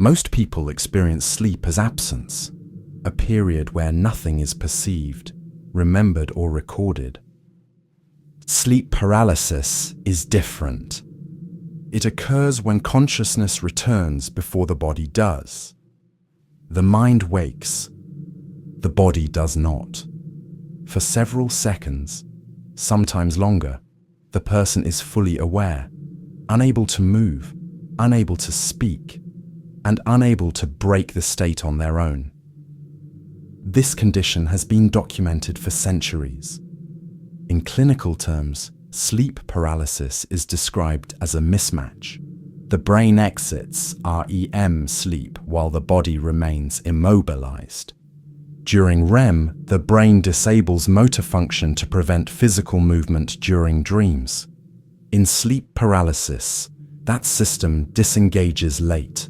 Most people experience sleep as absence, a period where nothing is perceived, remembered, or recorded. Sleep paralysis is different. It occurs when consciousness returns before the body does. The mind wakes. The body does not. For several seconds, sometimes longer, the person is fully aware, unable to move, unable to speak, and unable to break the state on their own. This condition has been documented for centuries. In clinical terms, sleep paralysis is described as a mismatch. The brain exits REM sleep while the body remains immobilized. During REM, the brain disables motor function to prevent physical movement during dreams. In sleep paralysis, that system disengages late.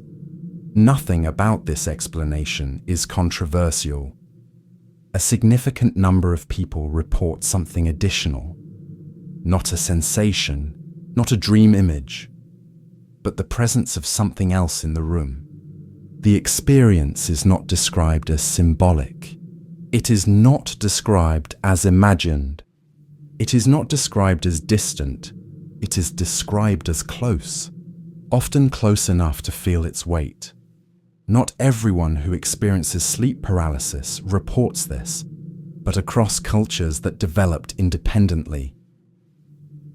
Nothing about this explanation is controversial. A significant number of people report something additional. Not a sensation, not a dream image, but the presence of something else in the room. The experience is not described as symbolic. It is not described as imagined. It is not described as distant. It is described as close, often close enough to feel its weight. Not everyone who experiences sleep paralysis reports this, but across cultures that developed independently,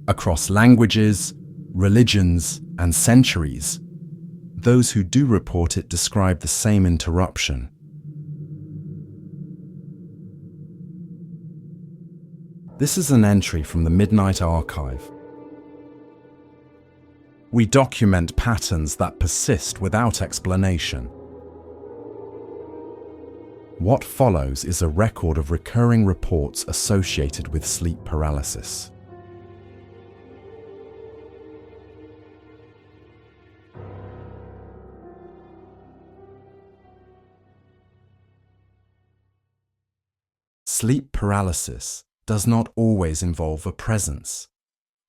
across languages, religions, and centuries, those who do report it describe the same interruption. This is an entry from the Midnight Archive. We document patterns that persist without explanation. What follows is a record of recurring reports associated with sleep paralysis. Sleep paralysis does not always involve a presence.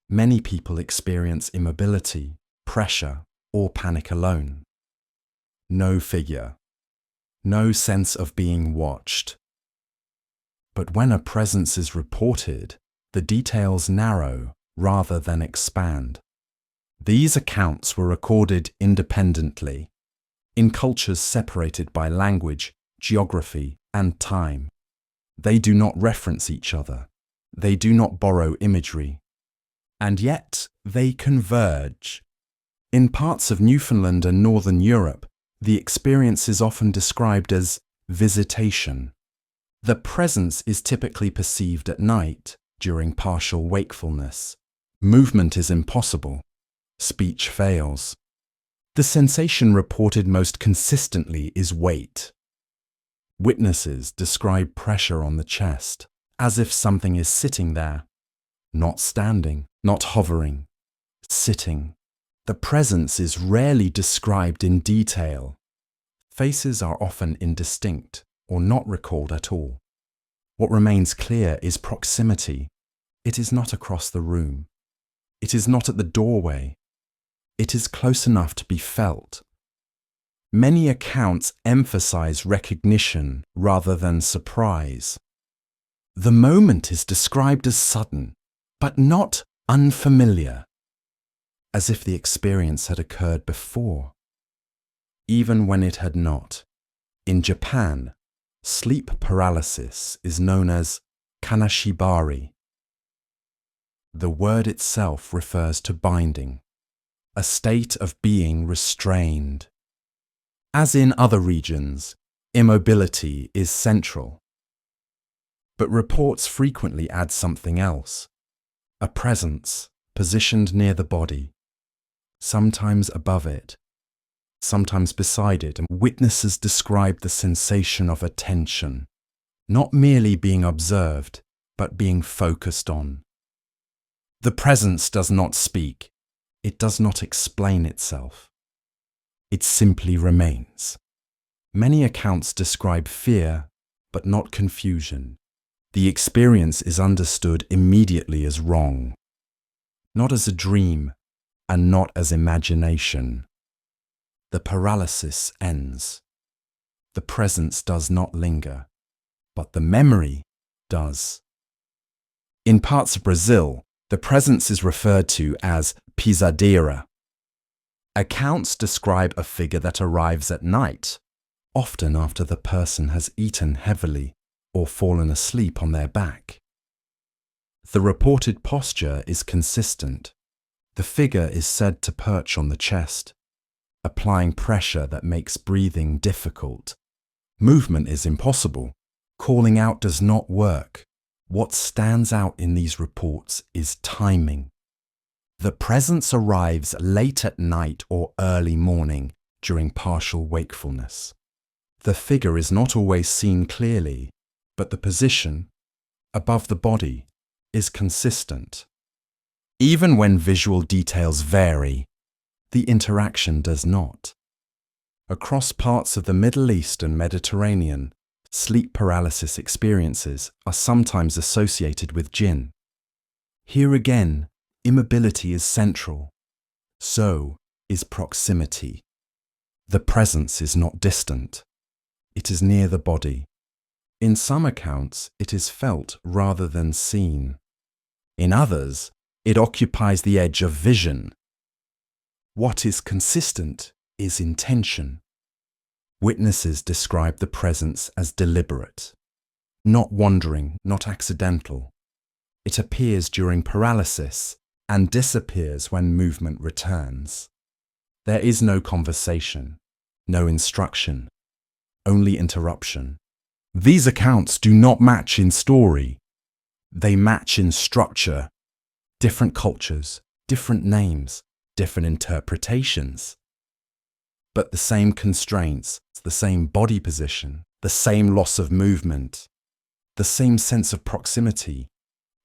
Many people experience immobility, pressure, or panic alone. No figure. No sense of being watched. But when a presence is reported, the details narrow rather than expand. These accounts were recorded independently, in cultures separated by language, geography, and time. They do not reference each other. They do not borrow imagery. And yet, they converge. In parts of Newfoundland and Northern Europe, the experience is often described as visitation. The presence is typically perceived at night, during partial wakefulness. Movement is impossible. Speech fails. The sensation reported most consistently is weight. Witnesses describe pressure on the chest, as if something is sitting there. Not standing, not hovering, sitting. The presence is rarely described in detail. Faces are often indistinct or not recalled at all. What remains clear is proximity. It is not across the room. It is not at the doorway. It is close enough to be felt. Many accounts emphasize recognition rather than surprise. The moment is described as sudden, but not unfamiliar, as if the experience had occurred before, even when it had not. In Japan, sleep paralysis is known as kanashibari. The word itself refers to binding, a state of being restrained. As in other regions, immobility is central. But reports frequently add something else, a presence positioned near the body, sometimes above it, sometimes beside it, and witnesses describe the sensation of attention, not merely being observed, but being focused on. The presence does not speak. It does not explain itself. It simply remains. Many accounts describe fear, but not confusion. The experience is understood immediately as wrong, not as a dream, and not as imagination. the paralysis ends. The presence does not linger, but the memory does. In parts of Brazil, the presence is referred to as pisadeira. Accounts describe a figure that arrives at night, often after the person has eaten heavily or fallen asleep on their back. The reported posture is consistent. The figure is said to perch on the chest, applying pressure that makes breathing difficult. Movement is impossible. Calling out does not work. What stands out in these reports is timing. The presence arrives late at night or early morning during partial wakefulness. The figure is not always seen clearly, but the position, above the body, is consistent. Even when visual details vary, the interaction does not. Across parts of the Middle East and Mediterranean, sleep paralysis experiences are sometimes associated with jinn. Here again, immobility is central. So is proximity. The presence is not distant. It is near the body. In some accounts, it is felt rather than seen. In others, it occupies the edge of vision. What is consistent is intention. Witnesses describe the presence as deliberate, not wandering, not accidental. It appears during paralysis and disappears when movement returns. There is no conversation, no instruction, only interruption. These accounts do not match in story. They match in structure. Different cultures, different names, different interpretations. But the same constraints, the same body position, the same loss of movement, the same sense of proximity,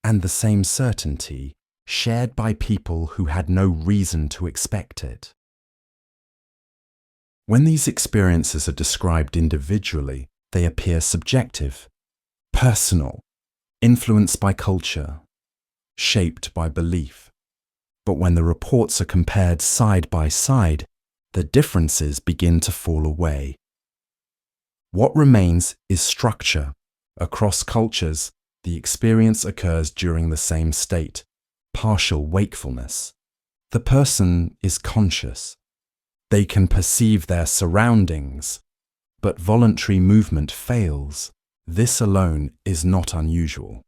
and the same certainty shared by people who had no reason to expect it. When these experiences are described individually, they appear subjective, personal, influenced by culture, shaped by belief. But when the reports are compared side by side, the differences begin to fall away. What remains is structure. Across cultures, the experience occurs during the same state, partial wakefulness. The person is conscious. They can perceive their surroundings, but voluntary movement fails. This alone is not unusual.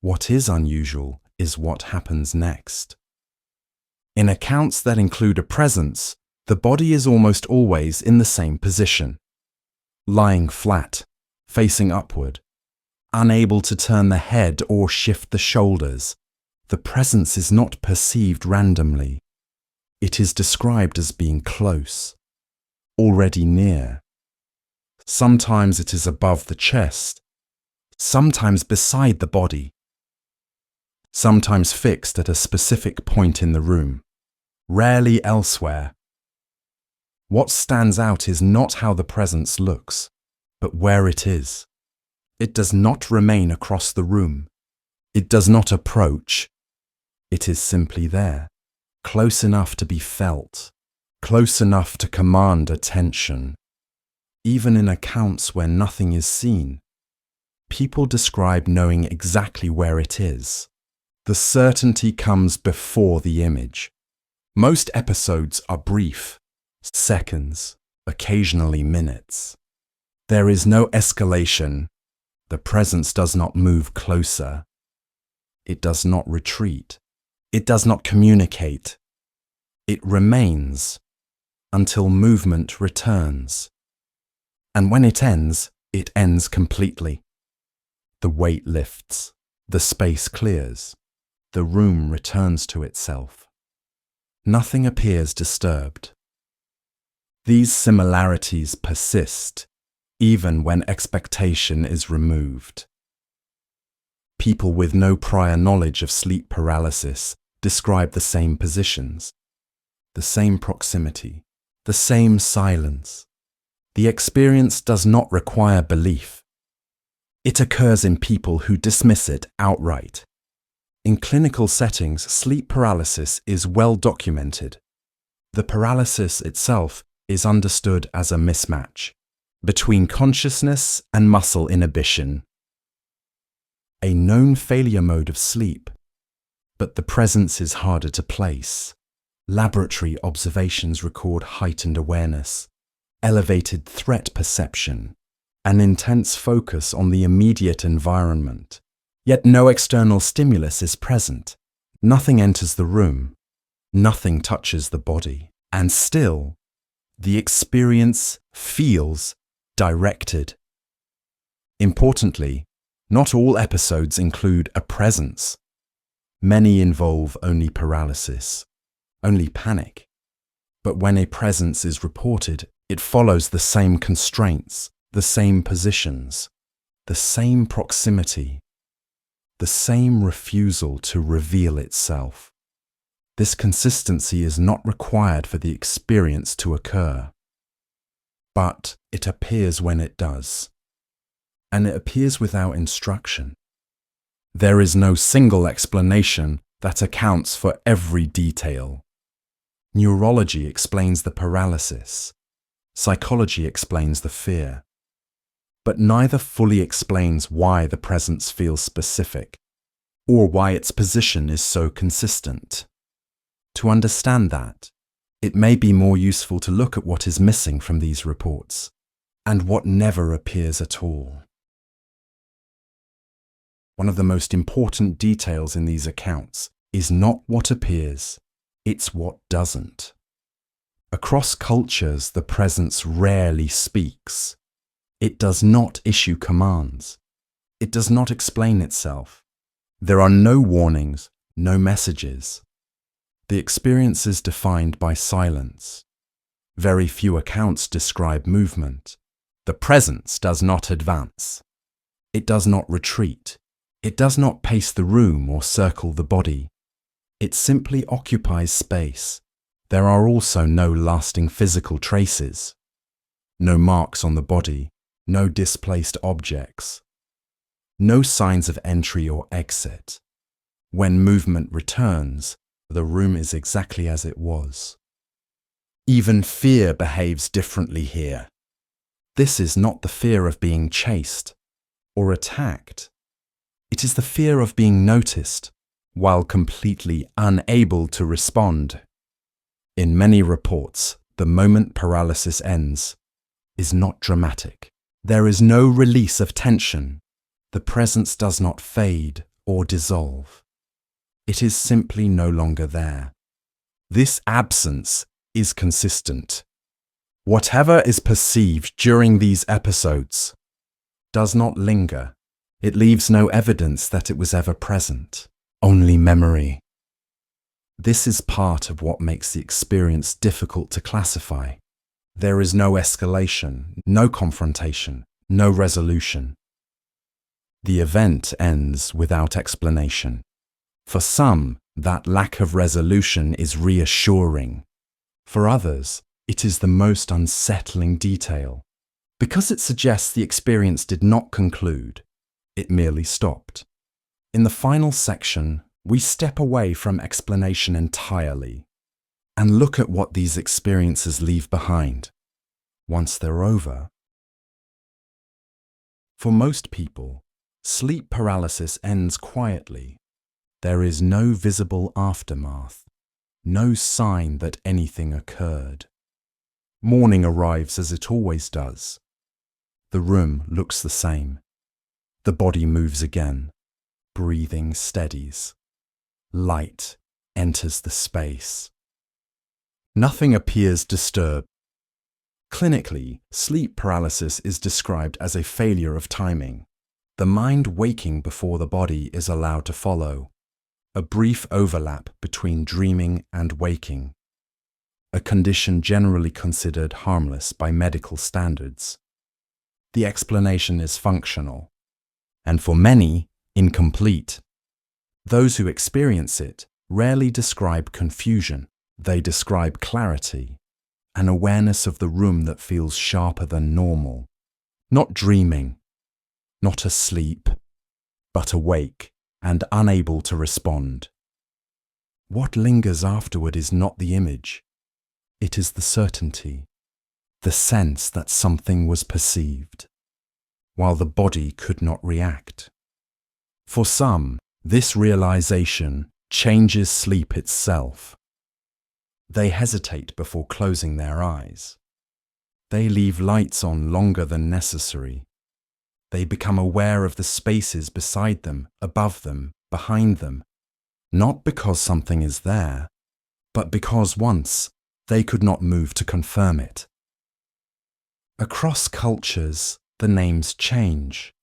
What is unusual is what happens next. In accounts that include a presence, the body is almost always in the same position, lying flat, facing upward, unable to turn the head or shift the shoulders. The presence is not perceived randomly. It is described as being close, already near. Sometimes it is above the chest, sometimes beside the body, sometimes fixed at a specific point in the room, rarely elsewhere. What stands out is not how the presence looks, but where it is. It does not remain across the room. It does not approach. It is simply there, close enough to be felt, close enough to command attention. Even in accounts where nothing is seen, people describe knowing exactly where it is. The certainty comes before the image. Most episodes are brief, seconds, occasionally minutes. There is no escalation. The presence does not move closer. It does not retreat. It does not communicate. It remains until movement returns. And when it ends completely. The weight lifts, the space clears, the room returns to itself. Nothing appears disturbed. These similarities persist, even when expectation is removed. People with no prior knowledge of sleep paralysis describe the same positions, the same proximity, the same silence. The experience does not require belief. It occurs in people who dismiss it outright. In clinical settings, sleep paralysis is well documented. The paralysis itself is understood as a mismatch between consciousness and muscle inhibition. A known failure mode of sleep, but the presence is harder to place. Laboratory observations record heightened awareness, elevated threat perception, an intense focus on the immediate environment. Yet no external stimulus is present. Nothing enters the room. Nothing touches the body. And still, the experience feels directed. Importantly, not all episodes include a presence. Many involve only paralysis, only panic. But when a presence is reported, it follows the same constraints, the same positions, the same proximity, the same refusal to reveal itself. This consistency is not required for the experience to occur, but it appears when it does, and it appears without instruction. There is no single explanation that accounts for every detail. Neurology explains the paralysis. Psychology explains the fear. But neither fully explains why the presence feels specific, or why its position is so consistent. To understand that, it may be more useful to look at what is missing from these reports, and what never appears at all. One of the most important details in these accounts is not what appears, it's what doesn't. Across cultures, the presence rarely speaks. It does not issue commands. It does not explain itself. There are no warnings, no messages. The experience is defined by silence. Very few accounts describe movement. The presence does not advance. It does not retreat. It does not pace the room or circle the body. It simply occupies space. There are also no lasting physical traces. No marks on the body. No displaced objects. No signs of entry or exit. When movement returns, the room is exactly as it was. Even fear behaves differently here. This is not the fear of being chased or attacked. It is the fear of being noticed while completely unable to respond. In many reports, the moment paralysis ends is not dramatic. There is no release of tension. The presence does not fade or dissolve. It is simply no longer there. This absence is consistent. Whatever is perceived during these episodes does not linger. It leaves no evidence that it was ever present, only memory. This is part of what makes the experience difficult to classify. There is no escalation, no confrontation, no resolution. The event ends without explanation. For some, that lack of resolution is reassuring. For others, it is the most unsettling detail. Because it suggests the experience did not conclude, it merely stopped. In the final section, we step away from explanation entirely and look at what these experiences leave behind once they're over. For most people, sleep paralysis ends quietly. There is no visible aftermath, no sign that anything occurred. Morning arrives as it always does. The room looks the same. The body moves again. Breathing steadies. Light enters the space. Nothing appears disturbed. Clinically, sleep paralysis is described as a failure of timing. The mind waking before the body is allowed to follow. A brief overlap between dreaming and waking. A condition generally considered harmless by medical standards. The explanation is functional, and for many, incomplete. Those who experience it rarely describe confusion. They describe clarity, an awareness of the room that feels sharper than normal. Not dreaming, not asleep, but awake and unable to respond. What lingers afterward is not the image. It is the certainty, the sense that something was perceived, while the body could not react. For some, this realization changes sleep itself. They hesitate before closing their eyes. They leave lights on longer than necessary. They become aware of the spaces beside them, above them, behind them, not because something is there, but because once they could not move to confirm it. Across cultures, the names change.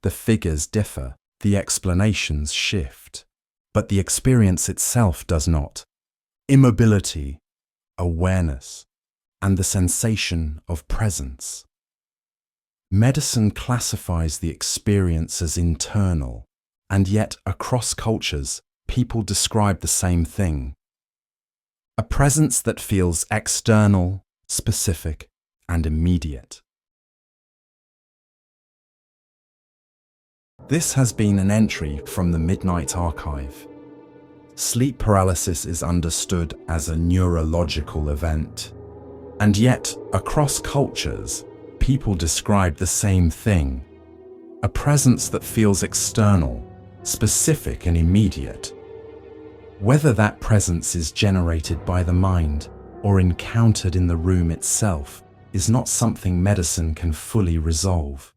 The figures differ, the explanations shift, but the experience itself does not. Immobility, awareness, and the sensation of presence. Medicine classifies the experience as internal, and yet across cultures, people describe the same thing. A presence that feels external, specific, and immediate. This has been an entry from the Midnight Archive. Sleep paralysis is understood as a neurological event, and yet, across cultures, people describe the same thing. A presence that feels external, specific and immediate. Whether that presence is generated by the mind or encountered in the room itself is not something medicine can fully resolve.